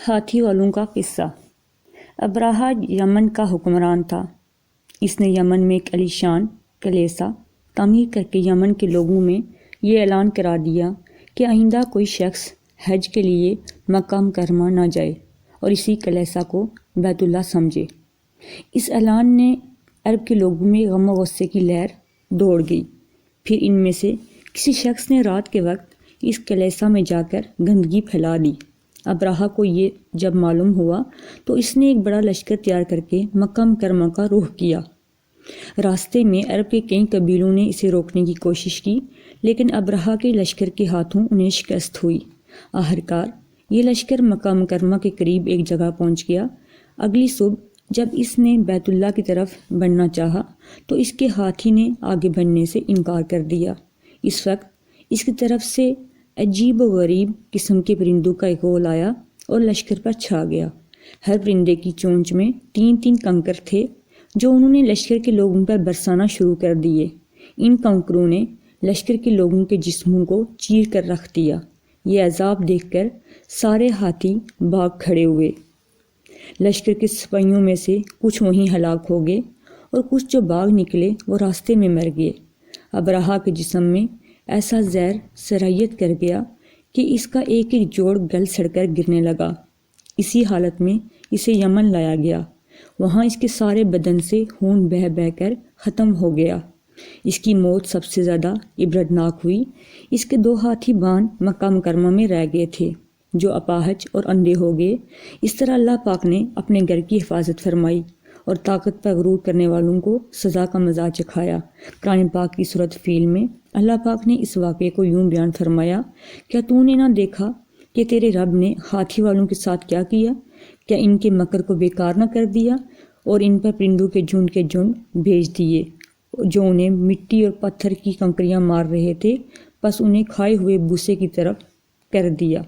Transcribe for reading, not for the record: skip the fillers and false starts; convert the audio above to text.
ہاتھی والوں کا قصہ۔ ابراہا یمن کا حکمران تھا۔ اس نے یمن میں ایک عالیشان کلیسا تعمیر کر کے یمن کے لوگوں میں یہ اعلان کرا دیا کہ آئندہ کوئی شخص حج کے لیے مکہ مکرمہ نہ جائے اور اسی کلیسا کو بیت اللہ سمجھے۔ اس اعلان نے عرب کے لوگوں میں غم و غصے کی لہر دوڑ گئی۔ پھر ان میں سے کسی شخص نے رات کے وقت اس کلیسا میں جا کر گندگی پھیلا دی۔ ابراہا کو یہ جب معلوم ہوا تو اس نے ایک بڑا لشکر تیار کر کے مکہ مکرمہ کا رخ کیا۔ راستے میں عرب کے کئی قبیلوں نے اسے روکنے کی کوشش کی، لیکن ابراہا کے لشکر کے ہاتھوں انہیں شکست ہوئی۔ آخرکار یہ لشکر مکہ مکرمہ کے قریب ایک جگہ پہنچ گیا۔ اگلی صبح جب اس نے بیت اللہ کی طرف بڑھنا چاہا تو اس کے ہاتھی نے آگے بڑھنے سے انکار کر دیا۔ اس وقت اس کی طرف سے عجیب و غریب قسم کے پرندوں کا ایک غول آیا اور لشکر پر چھا گیا۔ ہر پرندے کی چونچ میں 3 کنکر تھے جو انہوں نے لشکر کے لوگوں پر برسانا شروع کر دیے۔ ان کنکروں نے لشکر کے لوگوں کے جسموں کو چیر کر رکھ دیا۔ یہ عذاب دیکھ کر سارے ہاتھی بھاگ کھڑے ہوئے۔ لشکر کے سپاہیوں میں سے کچھ وہیں ہلاک ہو گئے اور کچھ جو بھاگ نکلے وہ راستے میں مر گئے۔ ابراہا کے جسم میں ایسا زہر سرایت کر گیا کہ اس کا ایک جوڑ گل سڑ کر گرنے لگا۔ اسی حالت میں اسے یمن لایا گیا۔ وہاں اس کے سارے بدن سے خون بہہ بہہ کر ختم ہو گیا۔ اس کی موت سب سے زیادہ عبرتناک ہوئی۔ اس کے 2 ہاتھی بان مکہ مکرمہ میں رہ گئے تھے جو اپاہج اور اندھے ہو گئے۔ اس طرح اللہ پاک نے اپنے گھر کی حفاظت فرمائی اور طاقت پر غرور کرنے والوں کو سزا کا مزہ چکھایا۔ قرآن پاک کی سورۃ فیل میں اللہ پاک نے اس واقعے کو یوں بیان فرمایا، کیا تو نے نہ دیکھا کہ تیرے رب نے ہاتھی والوں کے ساتھ کیا کیا؟ کیا ان کے مکر کو بیکار نہ کر دیا اور ان پر پرندوں کے جھنڈ بھیج دیے جو انہیں مٹی اور پتھر کی کنکریاں مار رہے تھے، پس انہیں کھائے ہوئے بھوسے کی طرف کر دیا۔